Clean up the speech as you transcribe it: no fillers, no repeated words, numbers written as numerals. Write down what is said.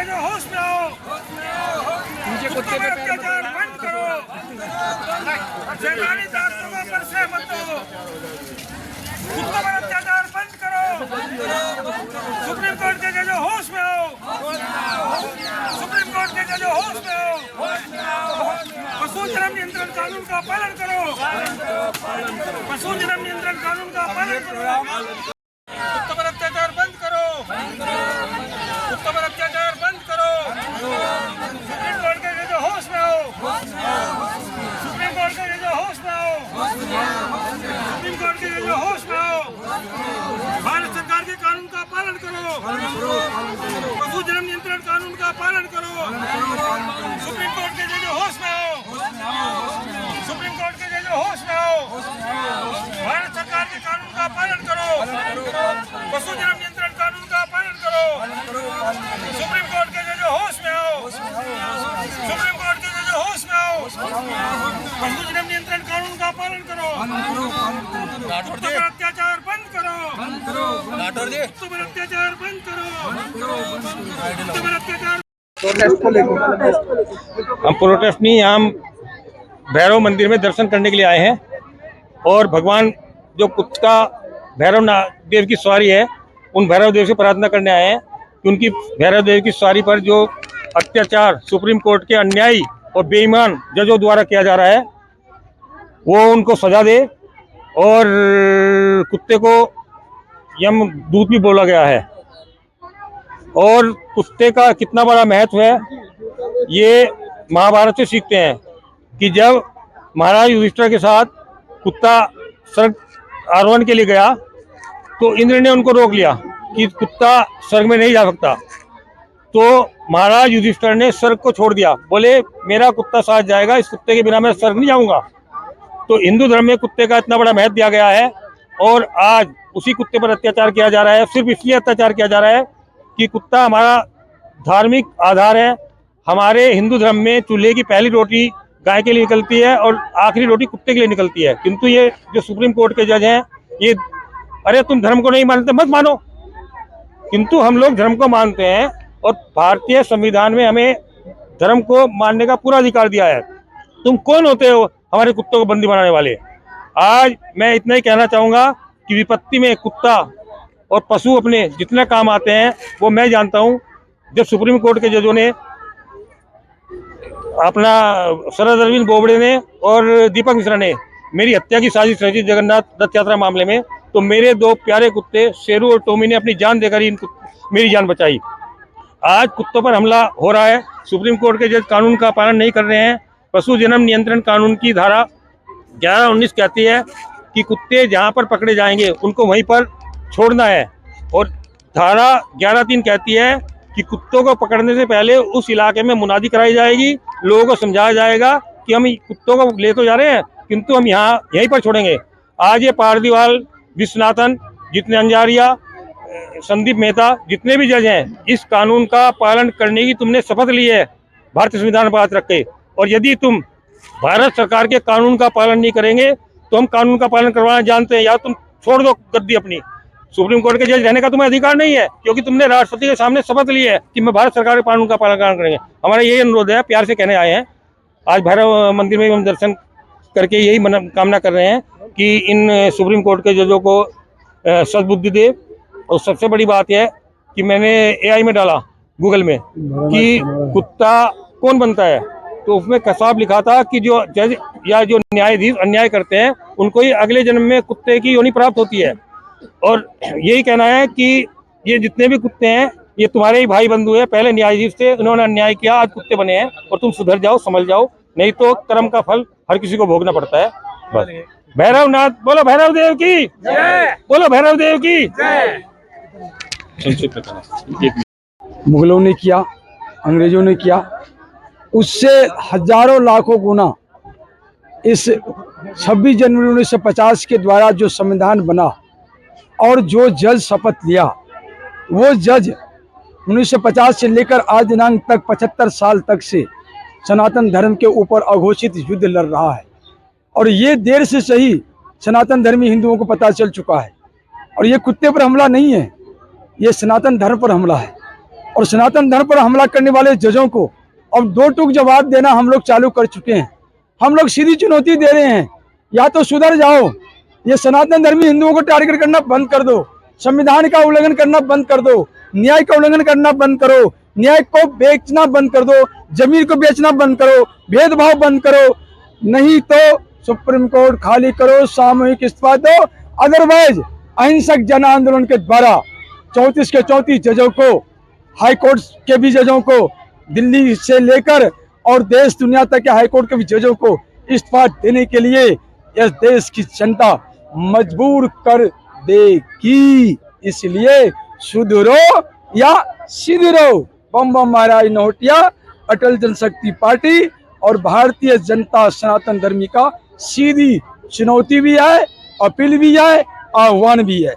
जो होश में आओ, कुत्तों पर अत्याचार बंद करो, शैतानी ताकतों पर से मत दो, कुत्तों पर अत्याचार बंद करो। सुप्रीम कोर्ट के जजों होश में आओ, सुप्रीम कोर्ट के जजों होश में आओ, पशु जन्म नियंत्रण कानून का पालन करो, पशु जन्म नियंत्रण कानून का पालन करो। कुत्तों पर अत्याचार बंद करो, कुत्तों पर अत्याचार बंद करो। सुप्रीम कोर्ट के जजों होश में आओ, सुप्रीम कोर्ट के जजों होश में आओ, सुप्रीम कोर्ट के जजों होश में आओ। भारत सरकार के कानून का पालन करो, पशु जन्म नियंत्रण कानून का पालन करो। सुप्रीम कोर्ट के जजों होश में आओ, सुप्रीम कोर्ट के जजों होश में आओ। भारत सरकार के कानून का पालन करो, पशु जन्म नियंत्रण कानून का पालन करो। सुप्रीम कोर्ट के जजों होश में आओ, सुप्रीम कोर्ट के जजों होश में आओ। पशु जन्म नियंत्रण कानून का पालन करो, कुत्तों पर अत्याचार बंद करो, कुत्तों पर अत्याचार बंद करो, कुत्तों पर अत्याचार। हम प्रोटेस्ट नहीं, हम भैरव मंदिर में दर्शन करने के लिए आए हैं और भगवान जो कुत्ता भैरव देव की सवारी है, उन भैरव देव से प्रार्थना करने आए हैं कि उनकी भैरव देव की सवारी पर जो अत्याचार सुप्रीम कोर्ट के अन्यायी और बेईमान जजों द्वारा किया जा रहा है वो उनको सजा दे। और कुत्ते को यमदूत भी बोला गया है और कुत्ते का कितना बड़ा महत्व है ये महाभारत से सीखते हैं कि जब महाराज युधिष्ठिर के साथ कुत्ता स्वर्ग आरोहण के लिए गया तो इंद्र ने उनको रोक लिया कि कुत्ता स्वर्ग में नहीं जा सकता। तो महाराज युधिष्ठिर ने स्वर्ग को छोड़ दिया, बोले मेरा कुत्ता साथ जाएगा, इस कुत्ते के बिना मैं स्वर्ग नहीं जाऊंगा। तो हिंदू धर्म में कुत्ते का इतना बड़ा महत्व दिया गया है और आज उसी कुत्ते पर अत्याचार किया जा रहा है। सिर्फ इसलिए अत्याचार किया जा रहा है कि कुत्ता हमारा धार्मिक आधार है। हमारे हिंदू धर्म में चूल्हे की पहली रोटी गाय के लिए निकलती है और आखिरी रोटी कुत्ते के लिए निकलती है। किंतु ये जो सुप्रीम कोर्ट के जज हैं ये, अरे तुम धर्म को नहीं मानते मत मानो, किंतु हम लोग धर्म को मानते हैं और भारतीय संविधान में हमें धर्म को मानने का पूरा अधिकार दिया है। तुम कौन होते हो हमारे कुत्तों को बंदी बनाने वाले? आज मैं इतना ही कहना चाहूँगा कि विपत्ति में कुत्ता और पशु अपने जितने काम आते हैं वो मैं जानता हूँ। जब सुप्रीम कोर्ट के जजों ने अपना शरद अरविंद बोबड़े ने और दीपक मिश्रा ने मेरी हत्या की साजिश रची जगन्नाथ रथ यात्रा मामले में, तो मेरे दो प्यारे कुत्ते शेरू और टोमी ने अपनी जान देकर ही मेरी जान बचाई। आज कुत्तों पर हमला हो रहा है, सुप्रीम कोर्ट के जज कानून का पालन नहीं कर रहे हैं। पशु जन्म नियंत्रण कानून की धारा 11-19 कहती है कि कुत्ते जहां पर पकड़े जाएंगे उनको वहीं पर छोड़ना है और धारा 11-3 कहती है कि कुत्तों को पकड़ने से पहले उस इलाके में मुनादी कराई जाएगी, लोगों को समझाया जाएगा कि हम कुत्तों को ले तो जा रहे हैं किंतु हम यहीं पर छोड़ेंगे। आज ये पारदीवाल, विश्वनाथन, जितने अंजारिया, संदीप मेहता, जितने भी जज हैं, इस कानून का पालन करने की तुमने शपथ ली है भारतीय संविधान पर हाथ रख के, और यदि तुम भारत सरकार के कानून का पालन नहीं करेंगे तो हम कानून का पालन करवाना जानते हैं, या तुम छोड़ दो गद्दी अपनी। सुप्रीम कोर्ट के जज रहने का तुम्हें अधिकार नहीं है क्योंकि तुमने राष्ट्रपति के सामने शपथ ली है कि मैं भारत सरकार के कानून का पालन करेंगे। हमारा यही अनुरोध है, प्यार से कहने आए हैं। आज भैरव मंदिर में हम दर्शन करके यही कामना कर रहे हैं कि इन सुप्रीम कोर्ट के जजों को सद्बुद्धि दे। और सबसे बड़ी बात यह है कि मैंने AI में डाला गूगल में कि कुत्ता कौन बनता है, तो उसमें साफ लिखा था कि जो जज या जो न्यायाधीश अन्याय करते हैं उनको ही अगले जन्म में कुत्ते की योनि प्राप्त होती है। और यही कहना है कि ये जितने भी कुत्ते हैं ये तुम्हारे ही भाई बंधु है, पहले न्यायाधीश थे, उन्होंने अन्याय किया, आज कुत्ते बने हैं और तुम सुधर जाओ, समझ जाओ, नहीं तो कर्म का फल हर किसी को भोगना पड़ता है। बस। भैरवनाथ, बोलो भैरव देव की जय, बोलो भैरव देव की जय। मुगलों ने किया, अंग्रेजों ने किया, उससे हजारों लाखों गुना इस 26 जनवरी 1950 के द्वारा जो संविधान बना और जो जज शपथ लिया, वो जज 1950 से लेकर आज दिनांक तक 75 साल तक से सनातन धर्म के ऊपर अघोषित युद्ध लड़ रहा है। और ये देर से सही सनातन धर्मी हिंदुओं को पता चल चुका है। और ये कुत्ते पर हमला नहीं है, ये सनातन धर्म पर हमला है। और सनातन धर्म पर हमला करने वाले जजों को अब दो टूक जवाब देना हम लोग चालू कर चुके हैं। हम लोग सीधी चुनौती दे रहे हैं, या तो सुधर जाओ, ये सनातन धर्मी हिंदुओं को टारगेट करना बंद कर दो, संविधान का उल्लंघन करना बंद कर दो, न्याय का उल्लंघन करना बंद करो, न्याय को बेचना बंद कर दो, जमीन को बेचना बंद करो, भेदभाव बंद करो, नहीं तो सुप्रीम कोर्ट खाली करो, सामूहिक इस्तीफा दो। अदरवाइज अहिंसक जन आंदोलन के द्वारा 34 के 34 जजों को, हाई कोर्ट के भी जजों को, दिल्ली से लेकर और देश दुनिया तक के हाई कोर्ट के भी जजों को इस्तीफा देने के लिए इस देश की जनता मजबूर कर देगी। इसलिए सुधरो या सिधरो। बम बम महाराज नोटिया, अटल जनशक्ति पार्टी और भारतीय जनता सनातन धर्मी का सीधी चुनौती भी है, अपील भी है, आह्वान भी है।